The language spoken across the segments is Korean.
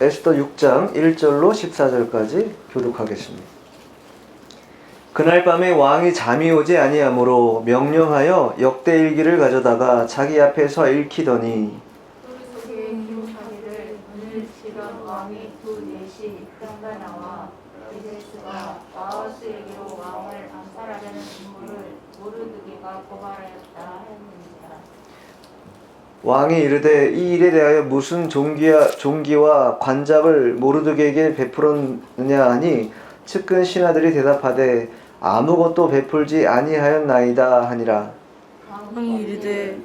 에스더 6장 1절로 14절까지 교독하겠습니다. 그날 밤에 왕이 잠이 오지 아니하므로 명령하여 역대일기를 가져다가 자기 앞에서 읽히더니 소리속에 기록하기를 오늘 지금 왕이 두 넷이 그런가 나와 이데스가 마하스에게로 왕을 암살하려는 인물을 모르드게가 고발하였다 했느니라. 왕이 이르되 이 일에 대하여 무슨 종기와 관잡을 모르드게에게 베풀었느냐 하니 측근 신하들이 대답하되 아무것도 베풀지 아니하였나이다 하니라. 왕이 이르되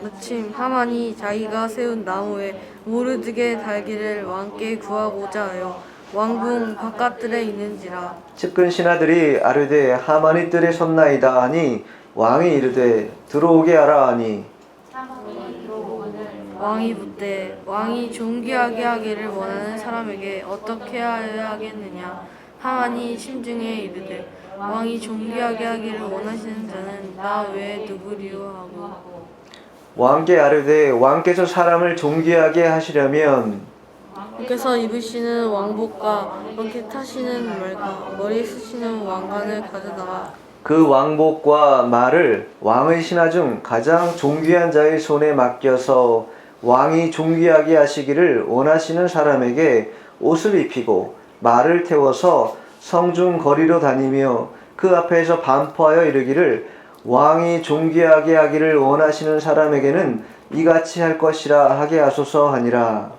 마침 하만이 자기가 세운 나무에 모르드게 달기를 왕께 구하고자 하여 왕궁 바깥들에 있는지라. 측근 신하들이 아뢰되 하만이 뜰에 섰나이다 하니 왕이 이르되 들어오게 하라 하니 하만이 들어오거늘 왕이 묻되 왕이 존귀하게 하기를 원하는 사람에게 어떻게 하여야 하겠느냐. 하만이 심중에 이르되 왕이 존귀하게 하기를 원하시는 자는 나 외에 누구리요 하고 왕께 아뢰되 왕께서 사람을 존귀하게 하시려면 왕께서 입으시는 왕복과 왕께 타시는 말과 머리에 쓰시는 왕관을 가져다가 그 왕복과 말을 왕의 신하 중 가장 존귀한 자의 손에 맡겨서 왕이 존귀하게 하시기를 원하시는 사람에게 옷을 입히고 말을 태워서 성중 거리로 다니며 그 앞에서 반포하여 이르기를 왕이 존귀하게 하기를 원하시는 사람에게는 이같이 할 것이라 하게 하소서 하니라.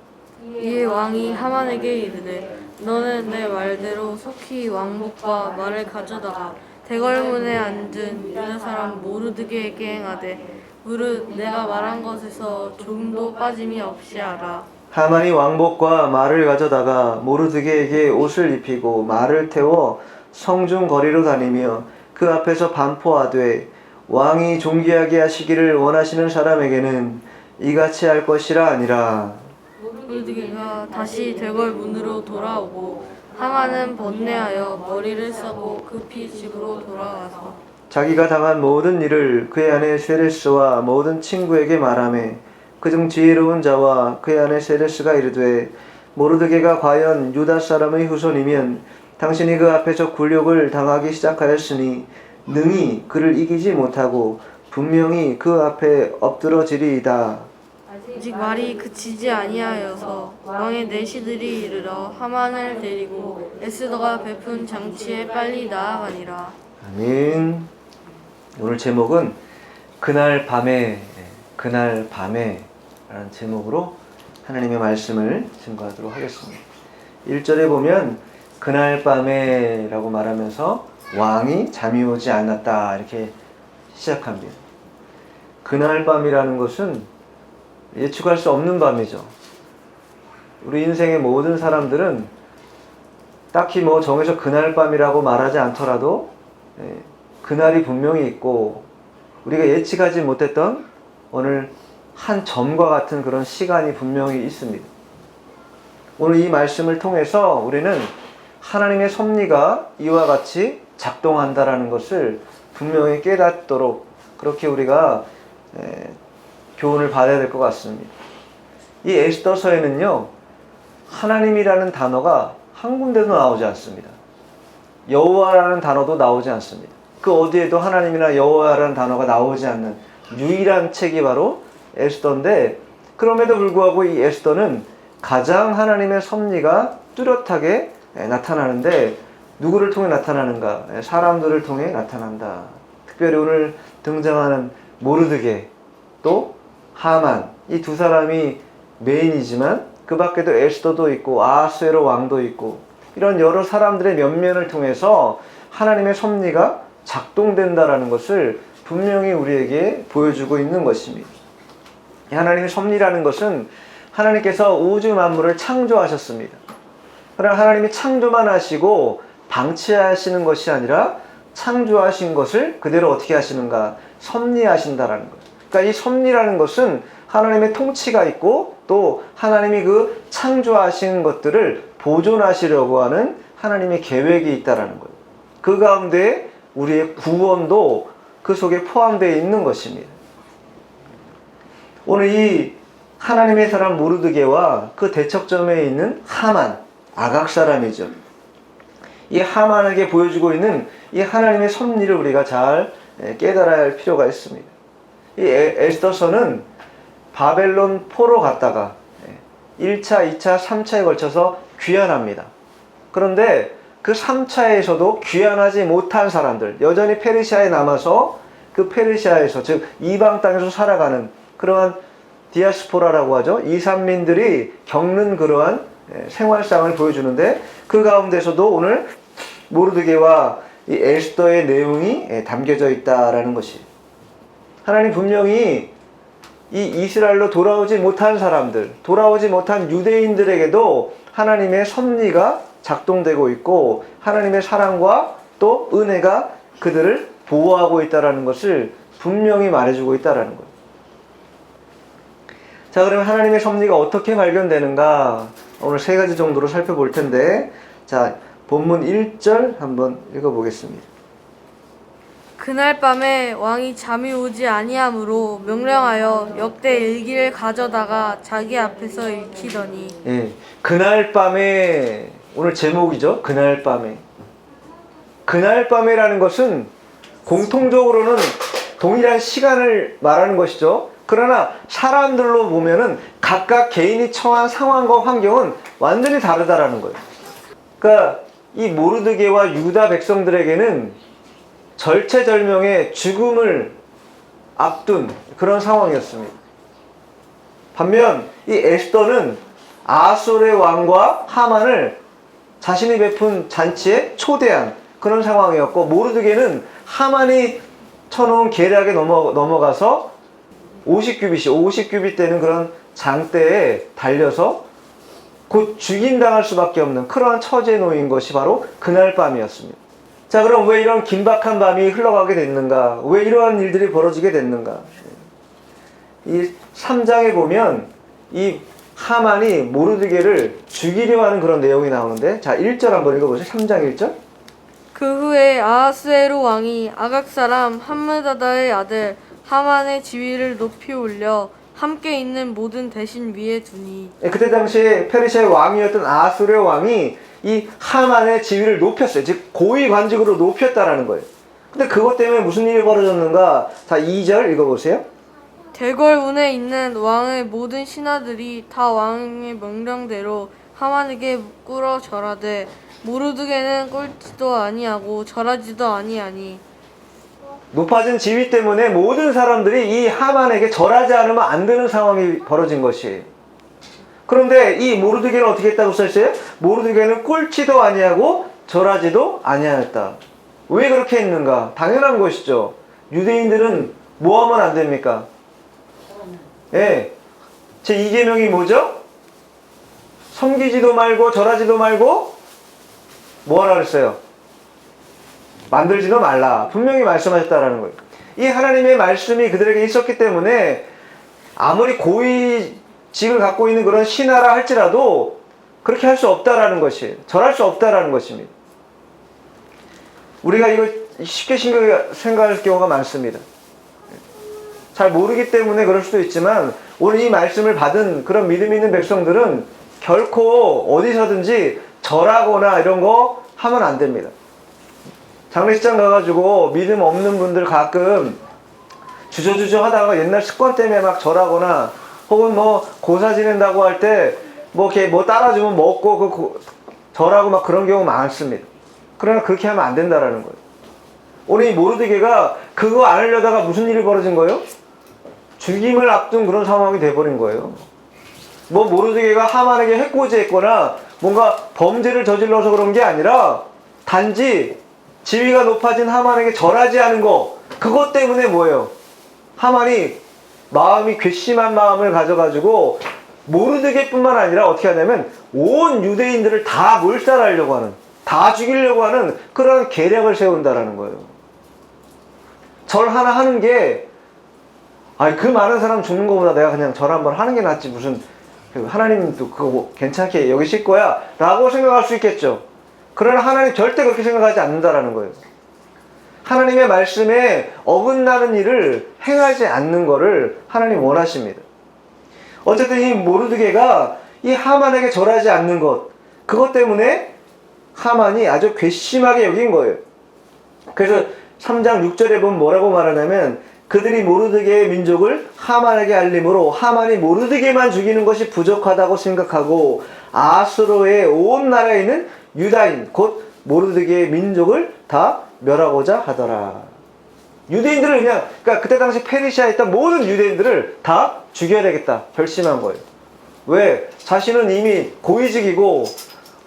이에 왕이 하만에게 이르되 너는 내 말대로 속히 왕복과 말을 가져다가 대궐문에 앉은 유다 사람 모르드게에게 행하되 무릇 내가 말한 것에서 조금도 빠짐이 없이 하라. 하만이 왕복과 말을 가져다가 모르드게에게 옷을 입히고 말을 태워 성중 거리로 다니며 그 앞에서 반포하되 왕이 존귀하게 하시기를 원하시는 사람에게는 이같이 할 것이라 아니라. 모르드게가 다시 대궐문으로 돌아오고 하만은 번뇌하여 머리를 싸고 급히 집으로 돌아가서 자기가 당한 모든 일을 그의 아내 세레스와 모든 친구에게 말하매 그중 지혜로운 자와 그의 아내 세레스가 이르되 모르드게가 과연 유다 사람의 후손이면 당신이 그 앞에서 굴욕을 당하기 시작하였으니 능히 그를 이기지 못하고 분명히 그 앞에 엎드러지리이다. 아직 말이 그치지 아니하여서 왕의 내시들이 이르러 하만을 데리고 에스더가 베푼 장치에 빨리 나아가니라. 아멘. 오늘 제목은 그날 밤에 라는 제목으로 하나님의 말씀을 증거하도록 하겠습니다. 1절에 보면 그날 밤에 라고 말하면서 왕이 잠이 오지 않았다 이렇게 시작합니다. 그날 밤이라는 것은 예측할 수 없는 밤이죠. 우리 인생의 모든 사람들은 딱히 정해서 그날 밤이라고 말하지 않더라도 그날이 분명히 있고 우리가 예측하지 못했던 오늘 한 점과 같은 그런 시간이 분명히 있습니다. 오늘 이 말씀을 통해서 우리는 하나님의 섭리가 이와 같이 작동한다라는 것을 분명히 깨닫도록 그렇게 우리가 교훈을 받아야 될 것 같습니다. 이 에스더서에는요, 하나님이라는 단어가 한 군데도 나오지 않습니다. 여호와라는 단어도 나오지 않습니다. 그 어디에도 하나님이나 여호와라는 단어가 나오지 않는 유일한 책이 바로 에스더인데, 그럼에도 불구하고 이 에스더는 가장 하나님의 섭리가 뚜렷하게 나타나는데 누구를 통해 나타나는가? 사람들을 통해 나타난다. 특별히 오늘 등장하는 모르드게 또 하만, 이 두 사람이 메인이지만 그 밖에도 에스더도 있고 아하수에로 왕도 있고 이런 여러 사람들의 면면을 통해서 하나님의 섭리가 작동된다라는 것을 분명히 우리에게 보여주고 있는 것입니다. 하나님의 섭리라는 것은 하나님께서 우주 만물을 창조하셨습니다. 그러나 하나님이 창조만 하시고 방치하시는 것이 아니라 창조하신 것을 그대로 어떻게 하시는가? 섭리하신다라는 거예요. 그러니까 이 섭리라는 것은 하나님의 통치가 있고 또 하나님이 그 창조하신 것들을 보존하시려고 하는 하나님의 계획이 있다라는 거예요. 그 가운데 우리의 구원도 그 속에 포함되어 있는 것입니다. 오늘 이 하나님의 사람 모르드게와 그 대척점에 있는 하만, 아각 사람이죠. 이 하만에게 보여주고 있는 이 하나님의 섭리를 우리가 잘 깨달아야 할 필요가 있습니다. 이 에스더서는 바벨론 포로 갔다가 1차, 2차, 3차에 걸쳐서 귀환합니다. 그런데 그 3차에서도 귀환하지 못한 사람들, 여전히 페르시아에 남아서 그 페르시아에서, 즉 이방 땅에서 살아가는 그러한 디아스포라라고 하죠. 이산민들이 겪는 그러한 생활상을 보여주는데, 그 가운데서도 오늘 모르드게와 이 에스더의 내용이 담겨져 있다라는 것이, 하나님 분명히 이 이스라엘로 돌아오지 못한 사람들, 돌아오지 못한 유대인들에게도 하나님의 섭리가 작동되고 있고 하나님의 사랑과 또 은혜가 그들을 보호하고 있다는 것을 분명히 말해주고 있다는 거예요. 자, 그러면 하나님의 섭리가 어떻게 발견되는가 오늘 세 가지 정도로 살펴볼 텐데, 자, 본문 1절 한번 읽어보겠습니다. 그날 밤에 왕이 잠이 오지 아니하므로 명령하여 역대 일기를 가져다가 자기 앞에서 읽히더니. 예, 그날 밤에, 오늘 제목이죠. 그날 밤에. 그날 밤에라는 것은 공통적으로는 동일한 시간을 말하는 것이죠. 그러나 사람들로 보면은 각각 개인이 처한 상황과 환경은 완전히 다르다라는 거예요. 그러니까 이 모르드게와 유다 백성들에게는 절체절명의 죽음을 앞둔 그런 상황이었습니다. 반면 이 에스더는 아솔의 왕과 하만을 자신이 베푼 잔치에 초대한 그런 상황이었고, 모르드게는 하만이 쳐놓은 계략에 넘어가서 50규빗 되는 그런 장대에 달려서 곧 죽임당할 수밖에 없는 그러한 처지에 놓인 것이 바로 그날 밤이었습니다. 자, 그럼 왜 이런 긴박한 밤이 흘러가게 됐는가? 왜 이러한 일들이 벌어지게 됐는가? 이 3장에 보면 이 하만이 모르드게를 죽이려 하는 그런 내용이 나오는데, 자, 1절 한번 읽어보세요. 3장 1절. 그 후에 아하스에로 왕이 아각 사람 함므다다의 아들 하만의 지위를 높이 올려 함께 있는 모든 대신 위에 두니. 그때 당시에 페르시아의 왕이었던 아수르 왕이 이 하만의 지위를 높였어요. 즉 고위 관직으로 높였다라는 거예요. 근데 그것 때문에 무슨 일이 벌어졌는가? 자, 2절 읽어보세요. 대궐문에 있는 왕의 모든 신하들이 다 왕의 명령대로 하만에게 꿇어 절하되 모르드게는 꿇지도 아니하고 절하지도 아니하니. 높아진 지위 때문에 모든 사람들이 이 하만에게 절하지 않으면 안 되는 상황이 벌어진 것이에요. 그런데 이 모르드게는 어떻게 했다고 써있어요? 모르드게는 꿇지도 아니하고 절하지도 아니하였다. 왜 그렇게 했는가? 당연한 것이죠. 유대인들은 뭐 하면 안 됩니까? 예. 제 2계명이 뭐죠? 섬기지도 말고 절하지도 말고 뭐하라 그랬어요? 만들지도 말라. 분명히 말씀하셨다라는 거예요. 이 하나님의 말씀이 그들에게 있었기 때문에 아무리 고위직을 갖고 있는 그런 신하라 할지라도 그렇게 할 수 없다라는 것이에요. 절할 수 없다라는 것입니다. 우리가 이거 쉽게 생각할 경우가 많습니다. 잘 모르기 때문에 그럴 수도 있지만, 오늘 이 말씀을 받은 그런 믿음 있는 백성들은 결코 어디서든지 절하거나 이런 거 하면 안 됩니다. 장례식장 가가지고 믿음 없는 분들 가끔 주저주저 하다가 옛날 습관 때문에 막 절하거나, 혹은 뭐 고사 지낸다고 할 때 뭐 이렇게 뭐 따라주면 먹고 절하고 막 그런 경우 많습니다. 그러나 그렇게 하면 안 된다라는 거예요. 오늘 이 모르드게가 그거 안 하려다가 무슨 일이 벌어진 거예요? 죽임을 앞둔 그런 상황이 돼버린 거예요. 뭐 모르드게가 하만에게 해코지했거나 뭔가 범죄를 저질러서 그런 게 아니라 단지 지위가 높아진 하만에게 절하지 않은 거, 그것 때문에 뭐예요? 하만이 마음이 괘씸한 마음을 가져가지고 모르드게뿐만 아니라 어떻게 하냐면 온 유대인들을 다 몰살하려고 하는, 다 죽이려고 하는 그런 계략을 세운다라는 거예요. 절 하나 하는 게, 그 많은 사람 죽는 것보다 내가 그냥 절 한번 하는 게 낫지, 무슨 하나님도 그거 괜찮게 여기실 거야 라고 생각할 수 있겠죠. 그러나 하나님 절대 그렇게 생각하지 않는다라는 거예요. 하나님의 말씀에 어긋나는 일을 행하지 않는 것을 하나님 원하십니다. 어쨌든 이 모르드게가 이 하만에게 절하지 않는 것, 그것 때문에 하만이 아주 괘씸하게 여긴 거예요. 그래서 3장 6절에 보면 뭐라고 말하냐면 그들이 모르드게의 민족을 하만에게 알림으로 하만이 모르드게만 죽이는 것이 부족하다고 생각하고 아수르의 온 나라에 있는 유다인 곧 모르드게의 민족을 다 멸하고자 하더라. 유대인들을 그냥, 그러니까 그때 당시 페르시아에 있던 모든 유대인들을 다 죽여야 되겠다 결심한 거예요. 왜? 자신은 이미 고위직이고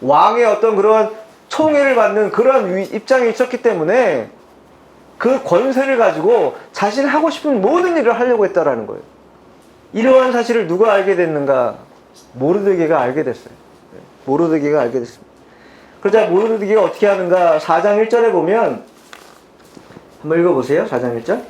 왕의 어떤 그런 총애를 받는 그런 입장에 있었기 때문에 그 권세를 가지고 자신이 하고 싶은 모든 일을 하려고 했다라는 거예요. 이러한 사실을 누가 알게 됐는가? 모르드게가 알게 됐어요. 모르드게가 알게 됐습니다. 그러자 모르드게가 어떻게 하는가? 4장 1절에 보면 한번 읽어보세요. 4장 1절.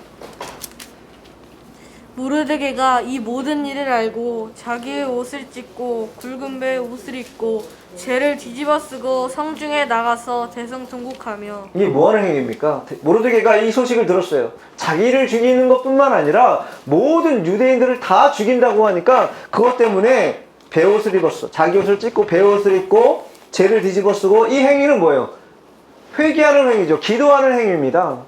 모르드게가 이 모든 일을 알고 자기의 옷을 찢고 굵은 배의 옷을 입고 죄를 뒤집어 쓰고 성중에 나가서 대성통곡하며. 이게 뭐하는 행위입니까? 모르드게가 이 소식을 들었어요. 자기를 죽이는 것뿐만 아니라 모든 유대인들을 다 죽인다고 하니까 그것 때문에 베옷을 입었어. 자기 옷을 찢고 베옷을 입고 죄를 뒤집어 쓰고. 이 행위는 뭐예요? 회개하는 행위죠. 기도하는 행위입니다.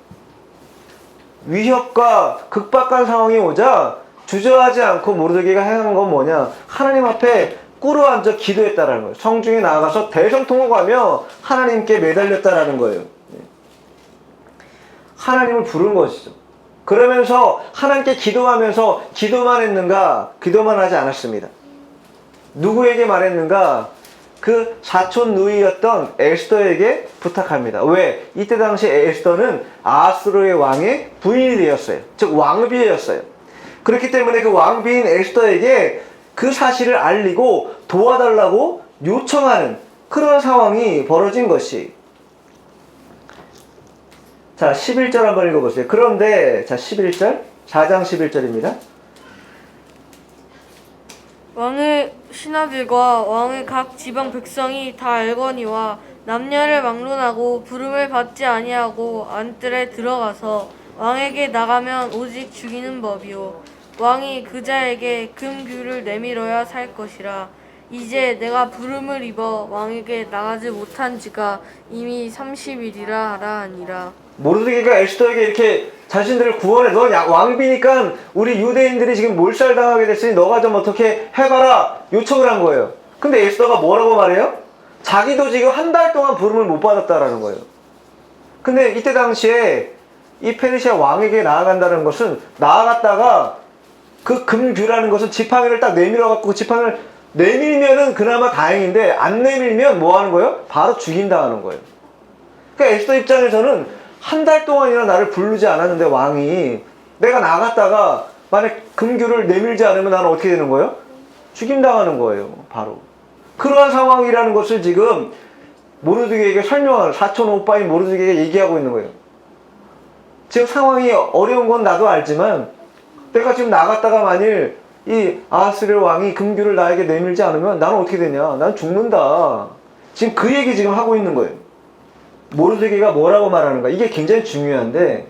위협과 극박한 상황이 오자 주저하지 않고 모르드게가 행한 건 뭐냐? 하나님 앞에 꿇어앉아 기도했다라는 거예요. 성중에 나아가서 대성통곡하며 하나님께 매달렸다라는 거예요. 하나님을 부른 것이죠. 그러면서 하나님께 기도하면서 기도만 했는가? 기도만 하지 않았습니다. 누구에게 말했는가? 그 사촌 누이였던 에스더에게 부탁합니다. 왜? 이때 당시 에스더는 아수르의 왕의 부인이 되었어요. 즉 왕비였어요. 그렇기 때문에 그 왕비인 에스더에게 그 사실을 알리고 도와달라고 요청하는 그런 상황이 벌어진 것이. 자, 11절 한번 읽어보세요. 그런데 자 11절 4장 11절입니다. 왕의 신하들과 왕의 각 지방 백성이 다 알거니와 남녀를 막론하고 부름을 받지 아니하고 안뜰에 들어가서 왕에게 나가면 오직 죽이는 법이요 왕이 그자에게 금규를 내밀어야 살 것이라. 이제 내가 부름을 입어 왕에게 나가지 못한 지가 이미 30일이라 하라 하니라. 모르드게가 에스더에게 이렇게 자신들을 구원해. 너 왕비니까 우리 유대인들이 지금 몰살당하게 됐으니 너가 좀 어떻게 해봐라 요청을 한 거예요. 근데 에스더가 뭐라고 말해요? 자기도 지금 한 달 동안 부름을 못 받았다라는 거예요. 근데 이때 당시에 이 페르시아 왕에게 나아간다는 것은 나아갔다가 그 금규라는 것은 지팡이를 딱 내밀어 갖고 그 지팡이를 내밀면은 그나마 다행인데 안 내밀면 뭐 하는 거예요? 바로 죽인다는 거예요. 그러니까 에스더 입장에서는 한 달 동안이나 나를 부르지 않았는데 왕이 내가 나갔다가 만약 금규를 내밀지 않으면 나는 어떻게 되는 거예요? 죽임당하는 거예요. 바로 그러한 상황이라는 것을 지금 모르드게에게 설명하는 사촌 오빠인 모르드게에게 얘기하고 있는 거예요. 지금 상황이 어려운 건 나도 알지만 내가 지금 나갔다가 만일 이 아하스랴 왕이 금규를 나에게 내밀지 않으면 나는 어떻게 되냐? 난 죽는다. 지금 그 얘기 지금 하고 있는 거예요. 모르드게가 뭐라고 말하는가? 이게 굉장히 중요한데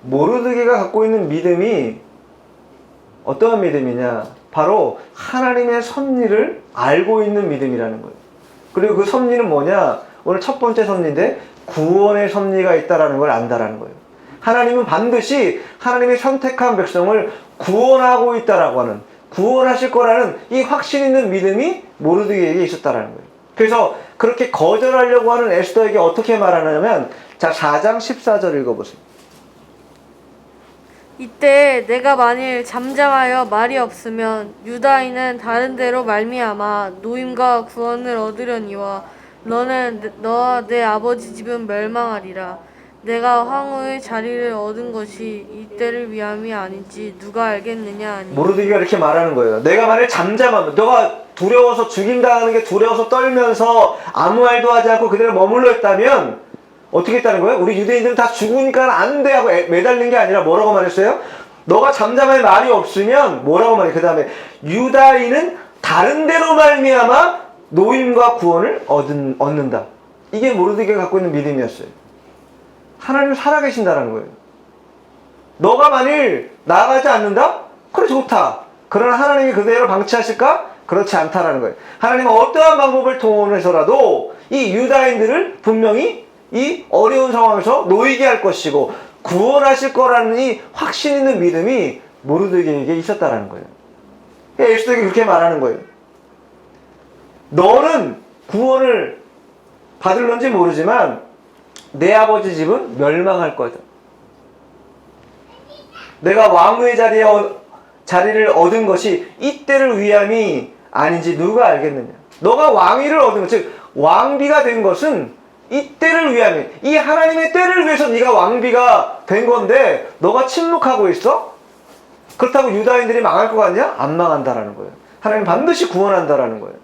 모르드게가 갖고 있는 믿음이 어떠한 믿음이냐? 바로 하나님의 섭리를 알고 있는 믿음이라는 거예요. 그리고 그 섭리는 뭐냐? 오늘 첫 번째 섭리인데 구원의 섭리가 있다라는 걸 안다라는 거예요. 하나님은 반드시 하나님의 선택한 백성을 구원하고 있다라고 하는, 구원하실 거라는 이 확신 있는 믿음이 모르드게에게 있었다라는 거예요. 그래서 그렇게 거절하려고 하는 에스더에게 어떻게 말하냐면 자 4장 14절 읽어보세요. 이때 내가 만일 잠잠하여 말이 없으면 유다인은 다른 데로 말미암아 노임과 구원을 얻으려니와 너는 너와 내 아버지 집은 멸망하리라. 내가 황후의 자리를 얻은 것이 이때를 위함이 아닌지 누가 알겠느냐 하니. 모르드게가 이렇게 말하는 거예요. 내가 만일 잠잠하면, 너가 두려워서 죽임당하는 게 두려워서 떨면서 아무 말도 하지 않고 그대로 머물러 있다면 어떻게 했다는 거예요? 우리 유대인들은 다 죽으니까 안 돼 하고 매달린 게 아니라 뭐라고 말했어요? 너가 잠잠할 말이 없으면 뭐라고 말해? 그 다음에 유다인은 다른 데로 말미암아 노임과 구원을 얻는다. 이게 모르드게가 갖고 있는 믿음이었어요. 하나님 살아계신다라는 거예요. 너가 만일 나가지 않는다? 그래 좋다. 그러나 하나님이 그대로 방치하실까? 그렇지 않다라는 거예요. 하나님은 어떠한 방법을 통해서라도 이 유다인들을 분명히 이 어려운 상황에서 놓이게 할 것이고 구원하실 거라는 이 확신 있는 믿음이 모르드게에게 있었다라는 거예요. 에스더에게 그렇게 말하는 거예요. 너는 구원을 받을런지 모르지만 내 아버지 집은 멸망할 거다. 내가 왕후의 자리를 얻은 것이 이때를 위함이 아닌지 누가 알겠느냐. 너가 왕위를 얻은 것, 즉 왕비가 된 것은 이때를 위함이, 이 하나님의 때를 위해서 네가 왕비가 된 건데 너가 침묵하고 있어? 그렇다고 유다인들이 망할 것 같냐? 안 망한다라는 거예요. 하나님 반드시 구원한다라는 거예요.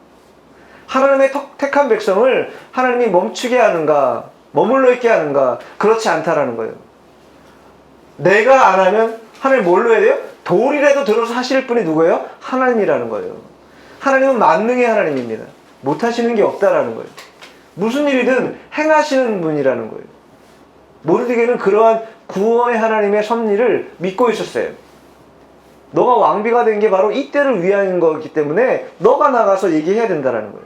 하나님의 택한 백성을 하나님이 멈추게 하는가, 머물러 있게 하는가, 그렇지 않다라는 거예요. 내가 안 하면 하나님 뭘로 해야 돼요? 돌이라도 들어서 하실 분이 누구예요? 하나님이라는 거예요. 하나님은 만능의 하나님입니다. 못하시는 게 없다라는 거예요. 무슨 일이든 행하시는 분이라는 거예요. 모르드게는 그러한 구원의 하나님의 섭리를 믿고 있었어요. 너가 왕비가 된 게 바로 이때를 위한 거기 때문에 너가 나가서 얘기해야 된다는 거예요.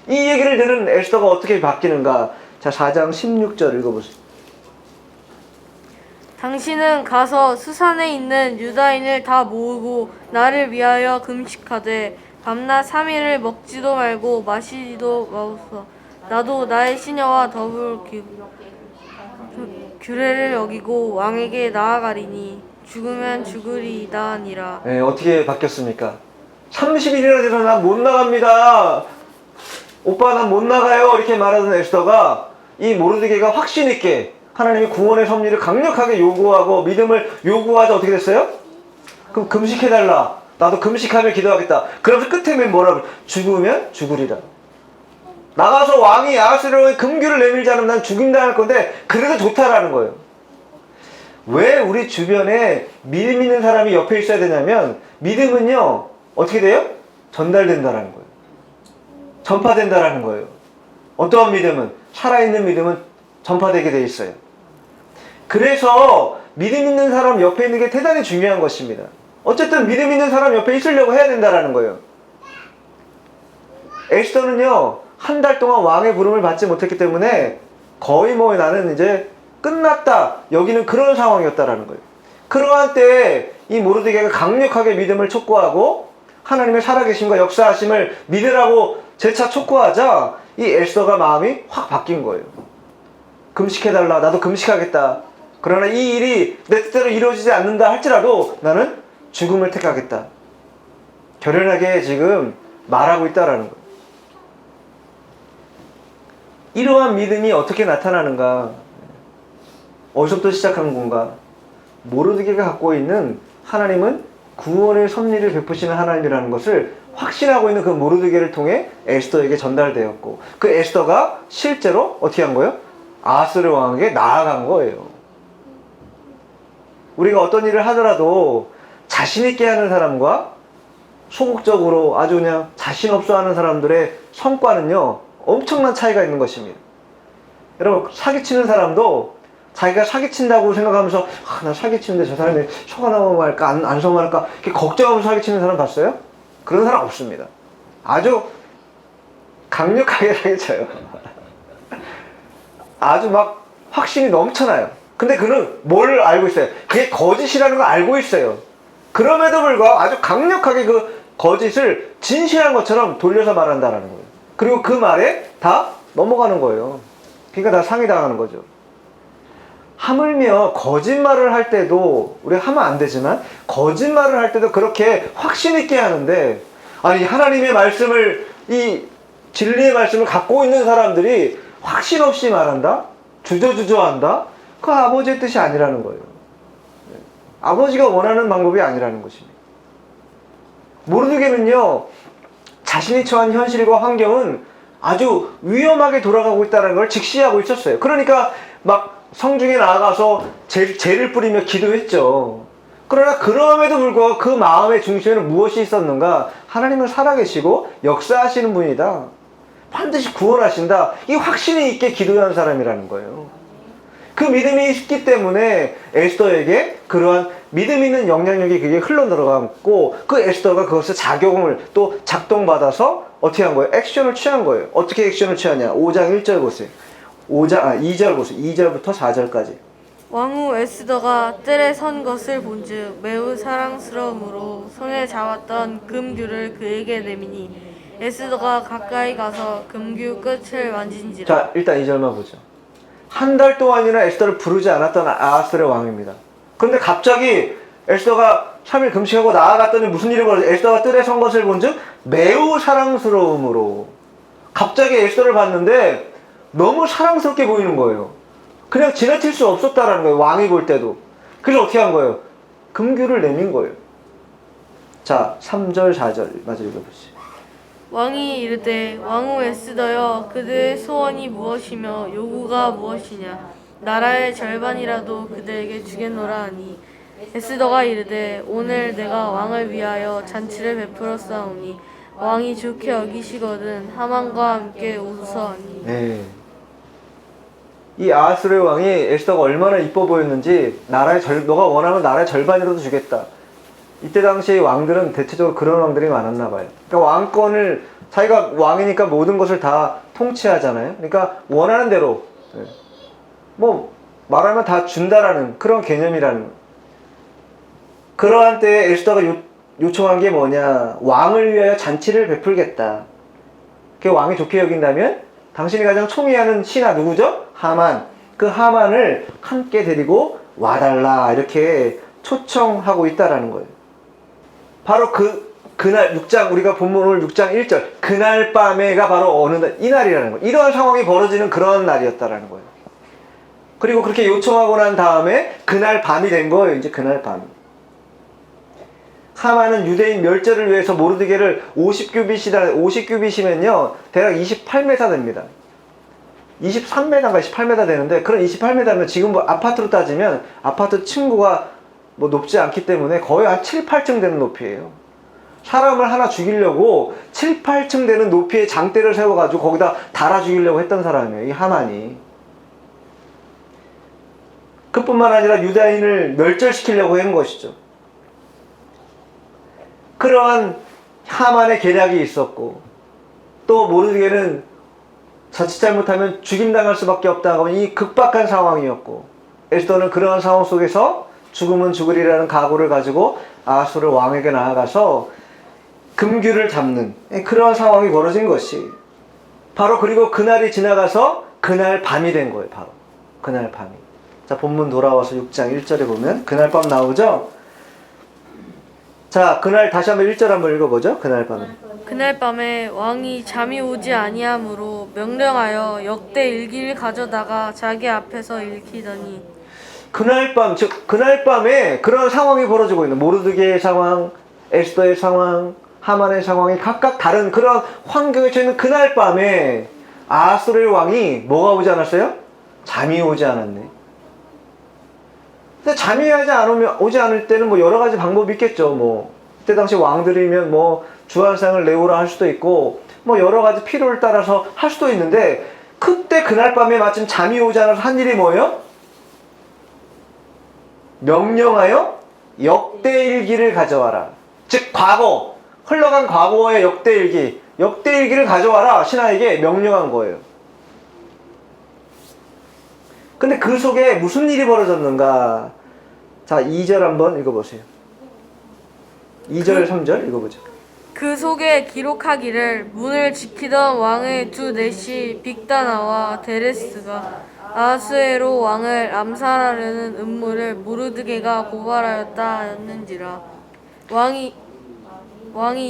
이 얘기를 들은 에스더가 어떻게 바뀌는가? 자, 4장 16절 읽어보세요. 당신은 가서 수산에 있는 유다인을 다 모으고 나를 위하여 금식하되 밤낮 3일을 먹지도 말고 마시지도 마옵소서. 나도 나의 시녀와 더불 규례를 여기고 왕에게 나아가리니 죽으면 죽으리이다 하니라. 네, 어떻게 바뀌었습니까? 30일이나 돼서 난 못 나갑니다. 오빠 난 못 나가요. 이렇게 말하던 에스더가 이 모르드게가 확신 있게 하나님이 구원의 섭리를 강력하게 요구하고 믿음을 요구하자 어떻게 됐어요? 그럼 금식해달라. 나도 금식하며 기도하겠다. 그러면서 끝에 맨 뭐라 그래? 죽으면 죽으리라. 나가서 왕이 아하스로의 금규를 내밀지 않으면 난 죽임당할 건데 그래도 좋다라는 거예요. 왜 우리 주변에 믿음 있는 사람이 옆에 있어야 되냐면 믿음은요 어떻게 돼요? 전달된다라는 거예요. 전파된다라는 거예요. 어떠한 믿음은? 살아있는 믿음은 전파되게 돼 있어요. 그래서 믿음 있는 사람 옆에 있는 게 대단히 중요한 것입니다. 어쨌든 믿음 있는 사람 옆에 있으려고 해야 된다라는 거예요. 에스더는요 한 달 동안 왕의 부름을 받지 못했기 때문에 거의 뭐 나는 이제 끝났다 여기는 그런 상황이었다라는 거예요. 그러한 때에 이 모르드게가 강력하게 믿음을 촉구하고 하나님의 살아계심과 역사하심을 믿으라고 재차 촉구하자 이 에스더가 마음이 확 바뀐 거예요. 금식해달라. 나도 금식하겠다. 그러나 이 일이 내 뜻대로 이루어지지 않는다 할지라도 나는 죽음을 택하겠다. 결연하게 지금 말하고 있다라는 거예요. 이러한 믿음이 어떻게 나타나는가? 어디서부터 시작한 건가? 모르드게가 갖고 있는 하나님은 구원의 섭리를 베푸시는 하나님이라는 것을 확신하고 있는 그 모르드게를 통해 에스더에게 전달되었고 그 에스더가 실제로 어떻게 한 거예요? 아하스르 왕에게 나아간 거예요. 우리가 어떤 일을 하더라도 자신 있게 하는 사람과 소극적으로 아주 그냥 자신 없어 하는 사람들의 성과는요 엄청난 차이가 있는 것입니다. 여러분 사기치는 사람도 자기가 사기친다고 생각하면서 나 사기치는데 저 사람이 속아 넘어갈까 안 속아날까 이렇게 걱정하면서 사기치는 사람 봤어요? 그런 사람 없습니다. 아주 강력하게 사기쳐요. 아주 막 확신이 넘쳐나요. 근데 그는 뭘 알고 있어요? 그게 거짓이라는 걸 알고 있어요. 그럼에도 불구하고 아주 강력하게 그 거짓을 진실한 것처럼 돌려서 말한다는 거예요. 그리고 그 말에 다 넘어가는 거예요. 그러니까 다 상해당하는 거죠. 하물며 거짓말을 할 때도 우리가 하면 안 되지만 거짓말을 할 때도 그렇게 확신 있게 하는데 아니 하나님의 말씀을 이 진리의 말씀을 갖고 있는 사람들이 확신 없이 말한다? 주저주저한다? 그 아버지의 뜻이 아니라는 거예요. 아버지가 원하는 방법이 아니라는 것입니다. 모르드게는요 자신이 처한 현실과 환경은 아주 위험하게 돌아가고 있다는 걸 직시하고 있었어요. 그러니까 막 성중에 나아가서 죄를 뿌리며 기도했죠. 그러나 그럼에도 불구하고 그 마음의 중심에는 무엇이 있었는가? 하나님은 살아계시고 역사하시는 분이다. 반드시 구원하신다. 이 확신이 있게 기도한 사람이라는 거예요. 그 믿음이 있기 때문에 에스더에게 그러한 믿음 있는 영향력이 그게 흘러 들어갔고, 그 에스더가 그것을 작용을 또 작동받아서 어떻게 한 거예요? 액션을 취한 거예요. 어떻게 액션을 취하냐? 5장 1절 보세요. 2절 보세요. 2절부터 4절까지. 왕후 에스더가 뜰에 선 것을 본즉 매우 사랑스러움으로 손에 잡았던 금규를 그에게 내미니 에스더가 가까이 가서 금규 끝을 만진지라. 자, 일단 2절만 보죠. 한 달 동안이나 에스더를 부르지 않았던 아하스의 왕입니다. 그런데 갑자기 에스더가 3일 금식하고 나아갔더니 무슨 일이 벌어져? 에스더가 뜰에 선 것을 본즉 매우 사랑스러움으로. 갑자기 에스더를 봤는데 너무 사랑스럽게 보이는 거예요. 그냥 지나칠 수 없었다라는 거예요. 왕이 볼 때도. 그래서 어떻게 한 거예요? 금규를 내민 거예요. 자, 3절, 4절 마저 읽어보시죠. 왕이 이르되 왕후 에스더여 그대의 소원이 무엇이며 요구가 무엇이냐 나라의 절반이라도 그대에게 주겠노라 하니 에스더가 이르되 오늘 내가 왕을 위하여 잔치를 베풀었사오니 왕이 좋게 여기시거든 하만과 함께 오소서 하니. 네. 이 아하스의 왕이 에스더가 얼마나 이뻐 보였는지 너가 원하면 나라의 절반이라도 주겠다. 이때 당시 왕들은 대체적으로 그런 왕들이 많았나 봐요. 그러니까 왕권을 자기가 왕이니까 모든 것을 다 통치하잖아요. 그러니까 원하는 대로 뭐 말하면 다 준다라는 그런 개념이라는 거예요. 그러한 때에 에스더가 요청한 게 뭐냐? 왕을 위하여 잔치를 베풀겠다. 그 왕이 좋게 여긴다면 당신이 가장 총애하는 신하 누구죠? 하만. 그 하만을 함께 데리고 와달라 이렇게 초청하고 있다라는 거예요. 바로 그날 6장 우리가 본문 오늘 6장 1절 그날 밤에가 바로 어느 날 이날이라는 거예요. 이러한 상황이 벌어지는 그런 날이었다라는 거예요. 그리고 그렇게 요청하고 난 다음에 그날 밤이 된 거예요. 이제 그날 밤. 하만은 유대인 멸절을 위해서 모르드게를 50규빗이면요 대략 28m 됩니다. 23m인가 28m 되는데 그런 28m면 지금 뭐 아파트로 따지면 아파트 층고가 뭐 높지 않기 때문에 거의 한 7, 8층 되는 높이에요. 사람을 하나 죽이려고 7, 8층 되는 높이의 장대를 세워가지고 거기다 달아 죽이려고 했던 사람이에요. 이 하만이. 그뿐만 아니라 유다인을 멸절시키려고 한 것이죠. 그러한 하만의 계략이 있었고 또 모르드게는 자칫 잘못하면 죽임당할 수밖에 없다고 하면 이 극박한 상황이었고 에스더는 그러한 상황 속에서 죽으면 죽으리라는 각오를 가지고 아하수르 왕에게 나아가서 금규를 잡는 그러한 상황이 벌어진 것이 바로 그리고 그날이 지나가서 그날 밤이 된 거예요. 바로 그날 밤이. 자, 본문 돌아와서 6장 1절에 보면 그날 밤 나오죠? 자, 그날 다시 한번 1절 한번 읽어보죠. 그날 밤에. 그날 밤에 왕이 잠이 오지 아니하므로 명령하여 역대 일기를 가져다가 자기 앞에서 읽히더니 그날 밤, 즉 그날 밤에 그런 상황이 벌어지고 있는 모르드게의 상황, 에스더의 상황, 하만의 상황이 각각 다른 그런 환경에 처해 있는 그날 밤에 아하스웨르 왕이 뭐가 오지 않았어요? 잠이 오지 않았네. 근데 잠이 오지 않을 때는 뭐 여러 가지 방법이 있겠죠. 뭐 그때 당시 왕들이면 뭐 주한상을 내오라 할 수도 있고 뭐 여러 가지 필요를 따라서 할 수도 있는데 그때 그날 밤에 마침 잠이 오지 않아서 한 일이 뭐예요? 명령하여 역대일기를 가져와라. 즉 과거 흘러간 과거의 역대일기를 가져와라. 신하에게 명령한 거예요. 근데 그 속에 무슨 일이 벌어졌는가? 자, 2절 한번 읽어보세요. 2절, 3절 읽어보죠. 그 속에 기록하기를 문을 지키던 왕의 두 넷이 빅다나와 데레스가 아하수에로 왕을 암살하려는 음모를 모르드게가 고발하였다 하였는지라. 왕이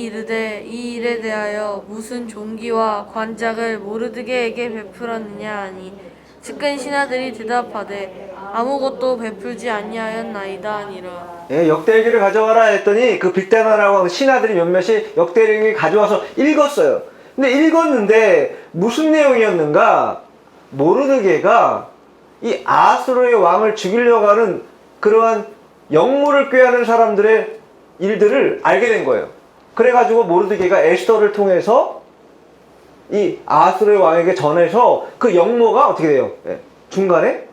이르되 이 일에 대하여 무슨 종기와 관작을 모르드게에게 베풀었느냐 하니 측근 신하들이 대답하되 아무것도 베풀지 아니하였나이다 하니라. 예, 역대일기를 가져와라 했더니 그 빅다나라고 하는 신하들이 몇몇이 역대일기를 가져와서 읽었어요. 근데 읽었는데 무슨 내용이었는가? 모르드게가 이 아하수르의 왕을 죽이려고 하는 그러한 역무를 꾀하는 사람들의 일들을 알게 된 거예요. 그래가지고 모르드게가 에스더를 통해서 이 아하수르의 왕에게 전해서 그 역모가 어떻게 돼요? 예, 중간에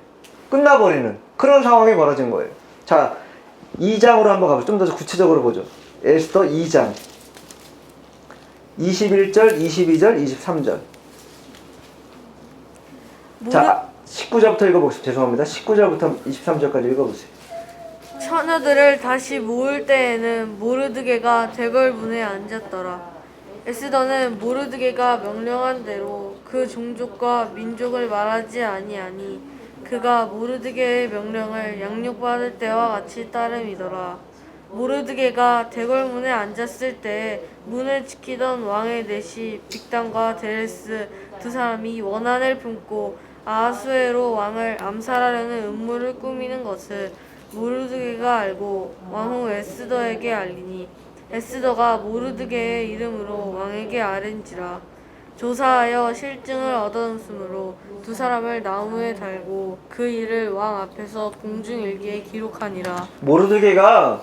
끝나버리는 그런 상황이 벌어진 거예요. 자, 2장으로 한번 가보죠. 좀 더 구체적으로 보죠. 에스더 2장 21절, 22절, 23절. 자, 19절부터 읽어보겠습니다. 죄송합니다. 19절부터 23절까지 읽어보세요. 처녀들을 다시 모을 때에는 모르드게가 대궐문에 앉았더라. 에스더는 모르드게가 명령한 대로 그 종족과 민족을 말하지 아니하니 그가 모르드게의 명령을 양육받을 때와 같이 따름이더라. 모르드게가 대궐문에 앉았을 때 문을 지키던 왕의 내시 빅단과 데레스 두 사람이 원한을 품고 아하수에로 왕을 암살하려는 음모를 꾸미는 것을 모르드게가 알고 왕후 에스더에게 알리니 에스더가 모르드게의 이름으로 왕에게 아른지라. 조사하여 실증을 얻었으므로 두 사람을 나무에 달고 그 일을 왕 앞에서 공중일기에 기록하니라. 모르드게가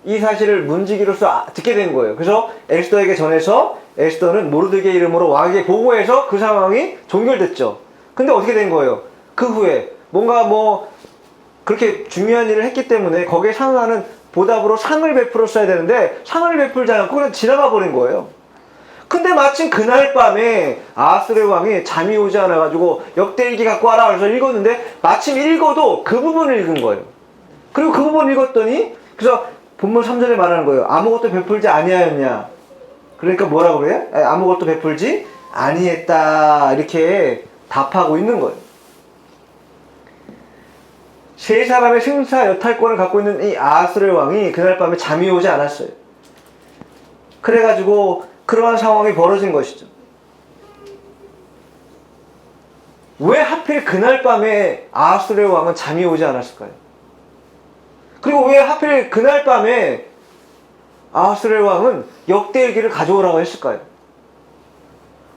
이 사실을 문지기로서 듣게 된 거예요. 그래서 에스더에게 전해서 에스더는 모르드게 이름으로 왕에게 보고해서 그 상황이 종결됐죠. 근데 어떻게 된 거예요? 그 후에 뭔가 그렇게 중요한 일을 했기 때문에 거기에 상응하는 보답으로 상을 베풀었어야 되는데 상을 베풀지 않고 그냥 지나가 버린 거예요. 근데 마침 그날 밤에 아하스의 왕이 잠이 오지 않아가지고 역대일기 갖고 와라 그래서 읽었는데 마침 읽어도 그 부분을 읽은 거예요. 그리고 그 부분을 읽었더니 그래서 본문 3절에 말하는 거예요. 아무것도 베풀지 아니하였냐. 그러니까 뭐라고 그래요? 아무것도 베풀지 아니했다 이렇게 답하고 있는 거예요. 세 사람의 승사 여탈권을 갖고 있는 이 아하스의 왕이 그날 밤에 잠이 오지 않았어요. 그래가지고 그러한 상황이 벌어진 것이죠. 왜 하필 그날 밤에 아하스의 왕은 잠이 오지 않았을까요? 그리고 왜 하필 그날 밤에 아하스의 왕은 역대일기를 가져오라고 했을까요?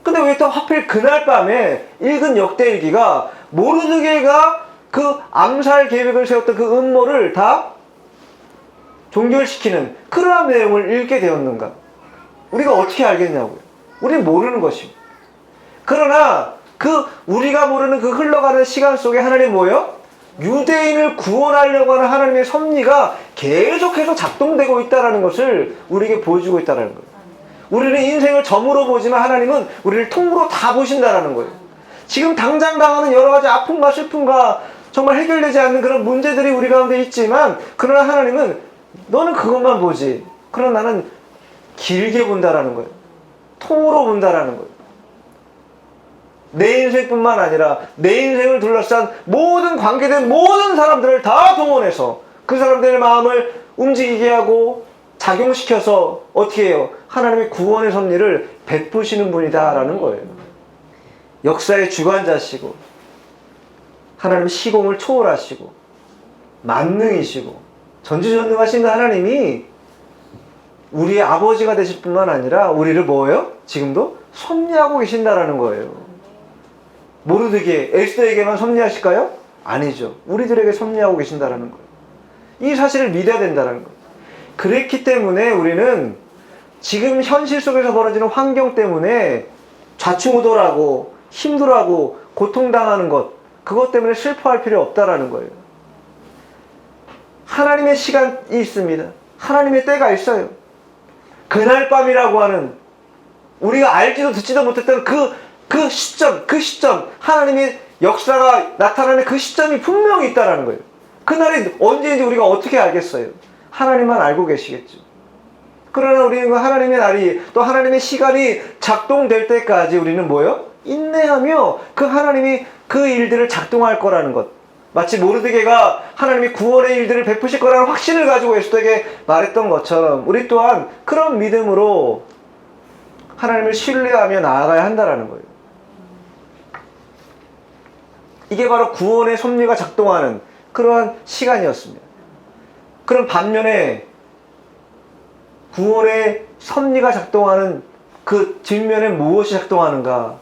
근데 왜 또 하필 그날 밤에 읽은 역대일기가 모르드게가 그 암살 계획을 세웠던 그 음모를 다 종결시키는 그러한 내용을 읽게 되었는가? 우리가 어떻게 알겠냐고요? 우리는 모르는 것입니다. 그러나 우리가 모르는 그 흘러가는 시간 속에 하나님 뭐예요? 유대인을 구원하려고 하는 하나님의 섭리가 계속해서 작동되고 있다는 것을 우리에게 보여주고 있다는 거예요. 우리는 인생을 점으로 보지만 하나님은 우리를 통으로 다 보신다는 거예요. 지금 당장 당하는 여러 가지 아픔과 슬픔과 정말 해결되지 않는 그런 문제들이 우리 가운데 있지만 그러나 하나님은 너는 그것만 보지. 그러나 나는 길게 본다라는 거예요. 통으로 본다라는 거예요. 내 인생뿐만 아니라 내 인생을 둘러싼 모든 관계된 모든 사람들을 다 동원해서 그 사람들의 마음을 움직이게 하고 작용시켜서 어떻게 해요? 하나님의 구원의 섭리를 베푸시는 분이다라는 거예요. 역사의 주관자시고 하나님 시공을 초월하시고 만능이시고 전지전능하신 하나님이 우리의 아버지가 되실 뿐만 아니라 우리를 뭐예요? 지금도 섭리하고 계신다라는 거예요. 모르드게 에스더에게만 섭리하실까요? 아니죠. 우리들에게 섭리하고 계신다라는 거예요. 이 사실을 믿어야 된다는 거예요. 그랬기 때문에 우리는 지금 현실 속에서 벌어지는 환경 때문에 좌충우돌하고 힘들어하고 고통당하는 그것 때문에 슬퍼할 필요 없다라는 거예요. 하나님의 시간이 있습니다. 하나님의 때가 있어요. 그날 밤이라고 하는 우리가 알지도 듣지도 못했던 그 시점 하나님의 역사가 나타나는 그 시점이 분명히 있다라는 거예요. 그날이 언제인지 우리가 어떻게 알겠어요? 하나님만 알고 계시겠죠. 그러나 우리는 그 하나님의 날이 또 하나님의 시간이 작동될 때까지 우리는 뭐예요? 인내하며 그 하나님이 그 일들을 작동할 거라는 것. 마치 모르드게가 하나님이 구원의 일들을 베푸실 거라는 확신을 가지고 에스더에게 말했던 것처럼 우리 또한 그런 믿음으로 하나님을 신뢰하며 나아가야 한다는 거예요. 이게 바로 구원의 섭리가 작동하는 그러한 시간이었습니다. 그런 반면에 구원의 섭리가 작동하는 그 뒷면에 무엇이 작동하는가?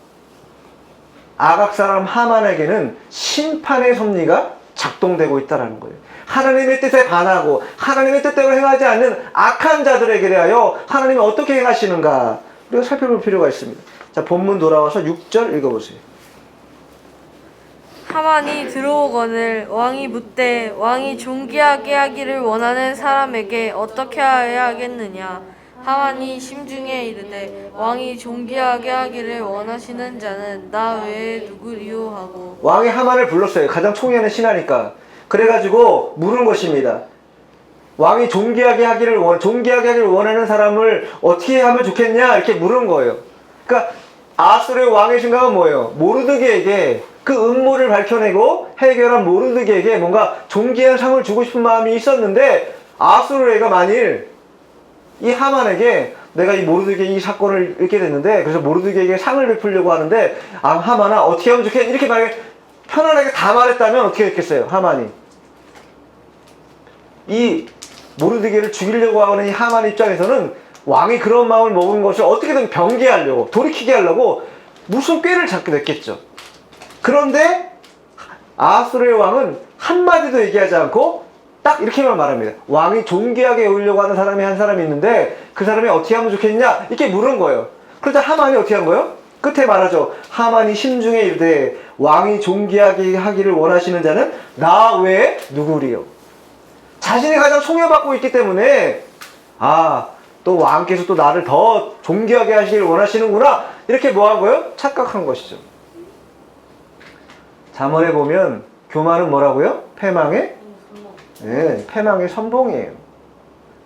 아각 사람 하만에게는 심판의 섭리가 작동되고 있다는 거예요. 하나님의 뜻에 반하고 하나님의 뜻대로 행하지 않는 악한 자들에게 대하여 하나님이 어떻게 행하시는가 우리가 살펴볼 필요가 있습니다. 자, 본문 돌아와서 6절 읽어보세요. 하만이 들어오거늘 왕이 묻되 왕이 존귀하게 하기를 원하는 사람에게 어떻게 하여야 하겠느냐. 하만이 심중에 이르되 왕이 존귀하게 하기를 원하시는 자는 나 외에 누구리요 하고. 왕이 하만을 불렀어요. 가장 총애하는 신하니까. 그래가지고 물은 것입니다. 왕이 존귀하게 하기를 원하는 사람을 어떻게 하면 좋겠냐 이렇게 물은 거예요. 그러니까 아수르의 왕의 생각은 뭐예요? 모르드게에게 그 음모를 밝혀내고 해결한 모르드게에게 뭔가 존귀한 상을 주고 싶은 마음이 있었는데, 아수르가 만일 이 하만에게 내가 이 모르드게 이 사건을 읽게 됐는데, 그래서 모르드게에게 상을 베풀려고 하는데, 아 하만아 어떻게 하면 좋겠냐 이렇게 만약에 편안하게 다 말했다면 어떻게 됐겠어요? 하만이 이 모르드게를 죽이려고 하는 이 하만 입장에서는 왕이 그런 마음을 먹은 것을 어떻게든 변개하려고, 돌이키게 하려고 무슨 꾀를 잡게 됐겠죠. 그런데 아수르의 왕은 한마디도 얘기하지 않고 딱 이렇게만 말합니다. 왕이 존귀하게 여기려고 하는 사람이 한 사람이 있는데 그 사람이 어떻게 하면 좋겠냐 이렇게 물은 거예요. 그러자 하만이 어떻게 한 거예요? 끝에 말하죠. 하만이 심중에 이르되 왕이 존귀하게 하기를 원하시는 자는 나 외에 누구리요. 자신이 가장 총애받고 있기 때문에 또 왕께서 또 나를 더 존귀하게 하시길 원하시는구나 이렇게 뭐 한 거예요? 착각한 것이죠. 잠언에 보면 교만은 뭐라고요? 패망의 선봉이에요.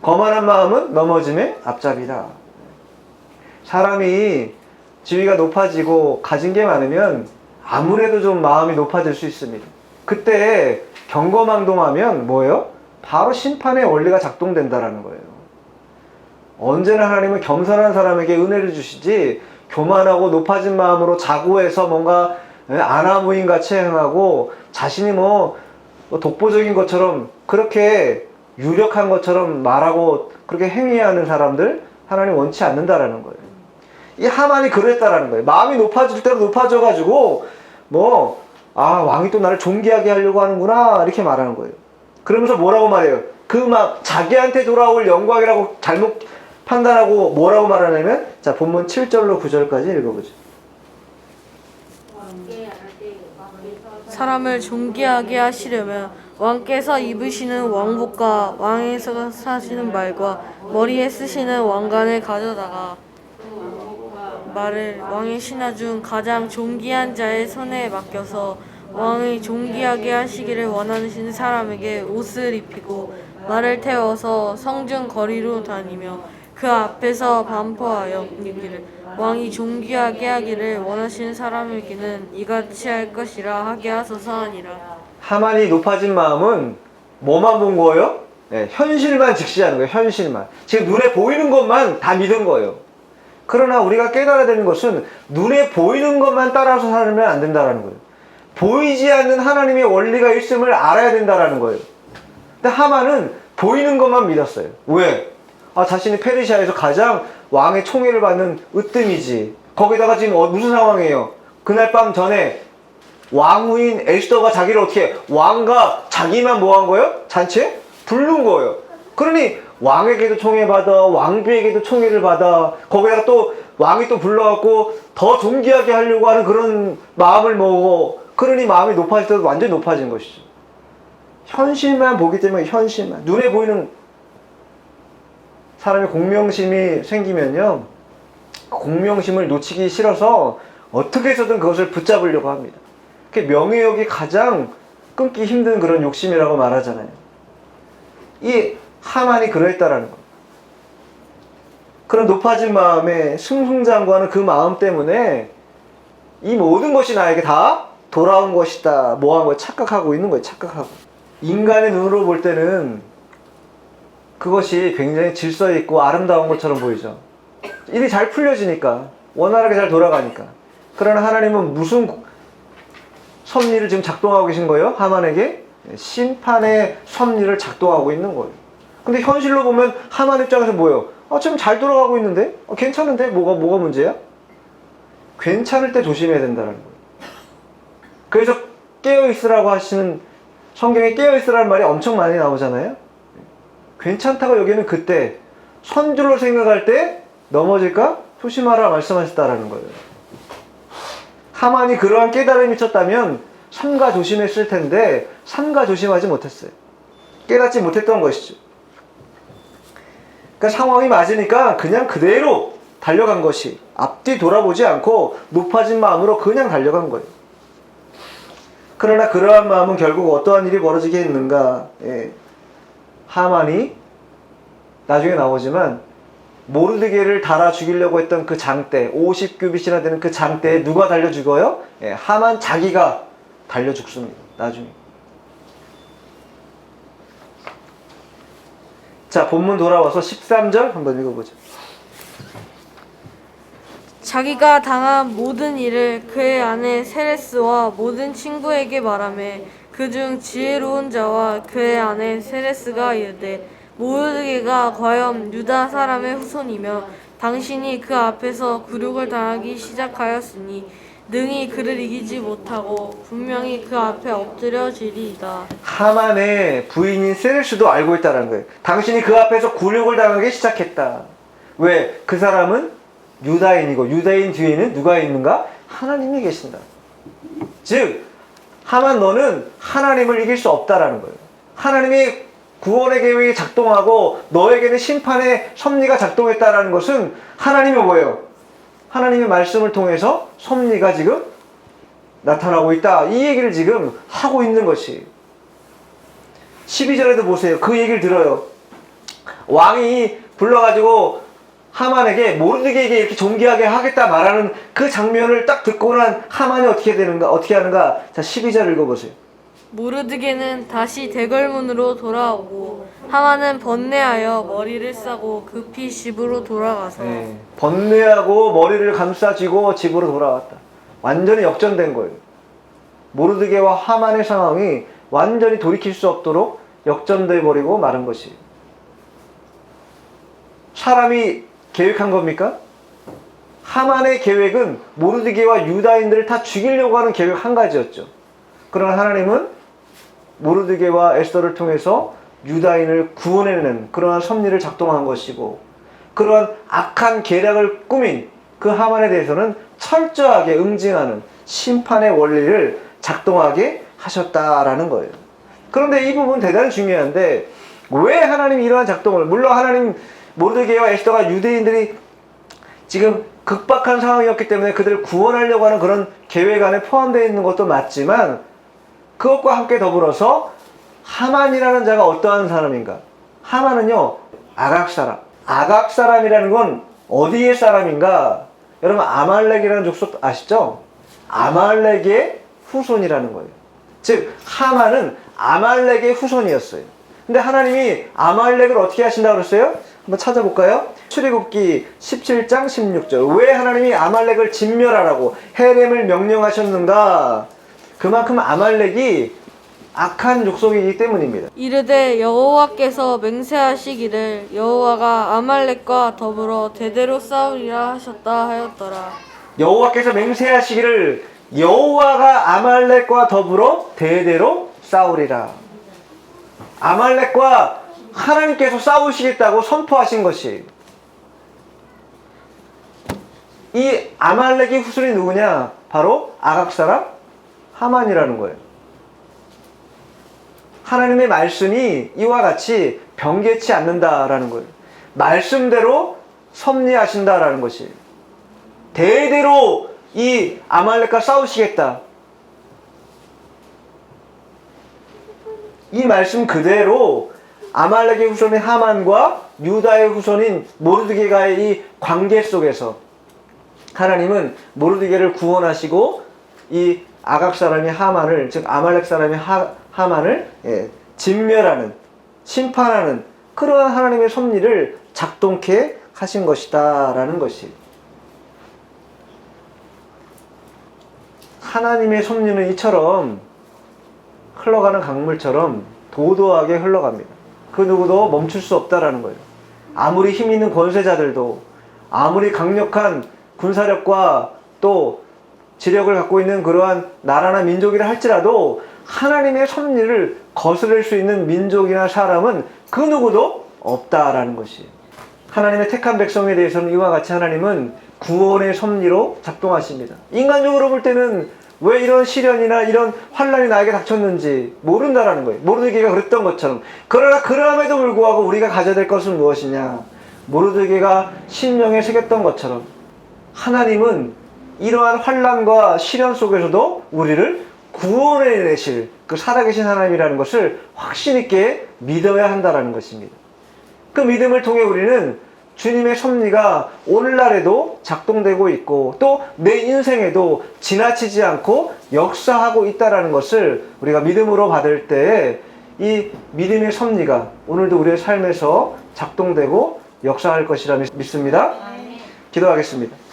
거만한 마음은 넘어짐의 앞잡이다. 사람이 지위가 높아지고 가진 게 많으면 아무래도 좀 마음이 높아질 수 있습니다. 그때 경거망동하면 뭐예요? 바로 심판의 원리가 작동된다라는 거예요. 언제나 하나님은 겸손한 사람에게 은혜를 주시지 교만하고 높아진 마음으로 자고해서 뭔가 아나무인같이 행하고 자신이 뭐 독보적인 것처럼 그렇게 유력한 것처럼 말하고 그렇게 행위하는 사람들 하나님 원치 않는다라는 거예요. 이 하만이 그랬다라는 거예요. 마음이 높아질 대로 높아져가지고 왕이 또 나를 존귀하게 하려고 하는구나 이렇게 말하는 거예요. 그러면서 뭐라고 말해요? 자기한테 돌아올 영광이라고 잘못 판단하고 뭐라고 말하냐면, 자 본문 7절로 9절까지 읽어보죠. 사람을 존귀하게 하시려면 왕께서 입으시는 왕복과 왕에서 사시는 말과 머리에 쓰시는 왕관을 가져다가 말을 왕의 신하 중 가장 존귀한 자의 손에 맡겨서 왕이 존귀하게 하시기를 원하시는 사람에게 옷을 입히고 말을 태워서 성중 거리로 다니며 그 앞에서 반포하여 이르기를 왕이 존귀하게 하기를 원하시는 사람에게는 이같이 할 것이라 하게 하소서 하니라. 하만이 높아진 마음은 뭐만 본 거예요? 현실만 직시하는 거예요. 현실만. 지금 눈에 보이는 것만 다 믿은 거예요. 그러나 우리가 깨달아야 되는 것은 눈에 보이는 것만 따라서 살면 안 된다는 거예요. 보이지 않는 하나님의 원리가 있음을 알아야 된다는 거예요. 근데 하만은 보이는 것만 믿었어요. 왜? 자신이 페르시아에서 가장 왕의 총애를 받는 으뜸이지. 거기다가 지금 무슨 상황이에요? 그날 밤 전에 왕후인 에스더가 자기를 어떻게 왕과 자기만 뭐 한 거예요? 잔치에 부른 거예요. 그러니 왕에게도 총애받아, 왕비에게도 총애를 받아, 거기다가 또 왕이 또 불러갖고 더 존귀하게 하려고 하는 그런 마음을 먹어. 그러니 마음이 높아질 때도 완전히 높아진 것이죠. 현실만 보기 때문에, 현실만 눈에 보이는 사람의 공명심이 생기면요, 공명심을 놓치기 싫어서 어떻게 해서든 그것을 붙잡으려고 합니다. 그게 명예욕이 가장 끊기 힘든 그런 욕심이라고 말하잖아요. 이 하만이 그러했다라는 거예요. 그런 높아진 마음에 승승장구하는 그 마음 때문에 이 모든 것이 나에게 다 돌아온 것이다, 뭐한 거예요? 착각하고 있는 거예요. 착각하고. 인간의 눈으로 볼 때는 그것이 굉장히 질서 있고 아름다운 것처럼 보이죠. 일이 잘 풀려지니까, 원활하게 잘 돌아가니까. 그러나 하나님은 무슨 섭리를 지금 작동하고 계신 거예요? 하만에게 심판의 섭리를 작동하고 있는 거예요. 근데 현실로 보면 하만 입장에서 뭐예요? 지금 잘 돌아가고 있는데? 괜찮은데? 뭐가 문제야? 괜찮을 때 조심해야 된다는 거예요. 그래서 깨어있으라고 하시는, 성경에 깨어있으라는 말이 엄청 많이 나오잖아요. 괜찮다고 여기는 그때, 선줄로 생각할 때 넘어질까? 조심하라 말씀하셨다라는 거예요. 하만이 그러한 깨달음이 미쳤다면 삼가 조심했을 텐데 삼가 조심하지 못했어요. 깨닫지 못했던 것이죠. 그러니까 상황이 맞으니까 그냥 그대로 달려간 것이, 앞뒤 돌아보지 않고 높아진 마음으로 그냥 달려간 거예요. 그러나 그러한 마음은 결국 어떠한 일이 벌어지게 했는가? 예. 하만이 나중에 나오지만 모르드게를 달아 죽이려고 했던 그 장대, 50규빗이나 되는 그 장대에 누가 달려 죽어요? 예, 하만 자기가 달려 죽습니다. 나중에. 자, 본문 돌아와서 13절 한번 읽어보죠. 자기가 당한 모든 일을 그의 아내 세레스와 모든 친구에게 말하매 그중 지혜로운 자와 그의 아내 세레스가 이르되 모르드게가 과연 유다 사람의 후손이며 당신이 그 앞에서 굴욕을 당하기 시작하였으니 능히 그를 이기지 못하고 분명히 그 앞에 엎드려지리이다. 하만의 부인인 세레스도 알고 있다는 거예요. 당신이 그 앞에서 굴욕을 당하기 시작했다. 왜? 그 사람은 유다인이고 유다인 뒤에는 누가 있는가? 하나님이 계신다. 즉 하만 너는 하나님을 이길 수 없다라는 거예요. 하나님이 구원의 계획이 작동하고 너에게는 심판의 섭리가 작동했다라는 것은 하나님이 뭐예요? 하나님의 말씀을 통해서 섭리가 지금 나타나고 있다. 이 얘기를 지금 하고 있는 것이. 12절에도 보세요. 그 얘기를 들어요. 왕이 불러가지고 하만에게 모르드게에게 이렇게 존귀하게 하겠다 말하는 그 장면을 딱 듣고 난 하만이 어떻게 하는가? 자, 12절 읽어보세요. 모르드게는 다시 대궐문으로 돌아오고 하만은 번뇌하여 머리를 싸고 급히 집으로 돌아가서 네, 번뇌하고 머리를 감싸쥐고 집으로 돌아왔다. 완전히 역전된 거예요. 모르드게와 하만의 상황이 완전히 돌이킬 수 없도록 역전돼 버리고 마른 것이. 사람이 계획한 겁니까? 하만의 계획은 모르드게와 유다인들을 다 죽이려고 하는 계획 한 가지였죠. 그러나 하나님은 모르드게와 에스더를 통해서 유다인을 구원해내는 그러한 섭리를 작동한 것이고, 그러한 악한 계략을 꾸민 그 하만에 대해서는 철저하게 응징하는 심판의 원리를 작동하게 하셨다라는 거예요. 그런데 이 부분 대단히 중요한데, 왜 하나님이 이러한 작동을, 물론 하나님 모르드게와 에스더가 유대인들이 지금 극박한 상황이었기 때문에 그들을 구원하려고 하는 그런 계획 안에 포함되어 있는 것도 맞지만, 그것과 함께 더불어서 하만이라는 자가 어떠한 사람인가? 하만은요, 아각 사람. 아각 사람이라는 건 어디의 사람인가? 여러분, 아말렉이라는 족속 아시죠? 아말렉의 후손이라는 거예요. 즉 하만은 아말렉의 후손이었어요. 근데 하나님이 아말렉을 어떻게 하신다고 그랬어요? 한번 찾아볼까요? 출애굽기 17장 16절. 왜 하나님이 아말렉을 진멸하라고 헤렘을 명령하셨는가? 그만큼 아말렉이 악한 족속이기 때문입니다. 이르되 여호와께서 맹세하시기를 여호와가 아말렉과 더불어 대대로 싸우리라 하셨다 하였더라. 여호와께서 맹세하시기를 여호와가 아말렉과 더불어 대대로 싸우리라. 아말렉과 하나님께서 싸우시겠다고 선포하신 것이. 이 아말렉의 후손이 누구냐? 바로 아각 사람 하만이라는 거예요. 하나님의 말씀이 이와 같이 변개치 않는다라는 거예요. 말씀대로 섭리하신다라는 것이. 대대로 이 아말렉과 싸우시겠다. 이 말씀 그대로 아말렉의 후손인 하만과 유다의 후손인 모르드게가의 이 관계 속에서 하나님은 모르드게를 구원하시고 이 아각 사람이 하만을, 즉 아말렉 사람이 하만을 진멸하는, 심판하는 그러한 하나님의 섭리를 작동케 하신 것이다 라는 것이. 하나님의 섭리는 이처럼 흘러가는 강물처럼 도도하게 흘러갑니다. 그 누구도 멈출 수 없다라는 거예요. 아무리 힘 있는 권세자들도, 아무리 강력한 군사력과 또 지력을 갖고 있는 그러한 나라나 민족이라 할지라도 하나님의 섭리를 거스를 수 있는 민족이나 사람은 그 누구도 없다라는 것이에요. 하나님의 택한 백성에 대해서는 이와 같이 하나님은 구원의 섭리로 작동하십니다. 인간적으로 볼 때는 왜 이런 시련이나 이런 환란이 나에게 닥쳤는지 모른다라는 거예요. 모르드게가 그랬던 것처럼. 그러나 그럼에도 불구하고 우리가 가져야 될 것은 무엇이냐? 모르드게가 신명에 새겼던 것처럼 하나님은 이러한 환란과 시련 속에서도 우리를 구원해내실 그 살아계신 하나님이라는 것을 확신 있게 믿어야 한다는 것입니다. 그 믿음을 통해 우리는 주님의 섭리가 오늘날에도 작동되고 있고 또 내 인생에도 지나치지 않고 역사하고 있다는 것을 우리가 믿음으로 받을 때 이 믿음의 섭리가 오늘도 우리의 삶에서 작동되고 역사할 것이라 믿습니다. 기도하겠습니다.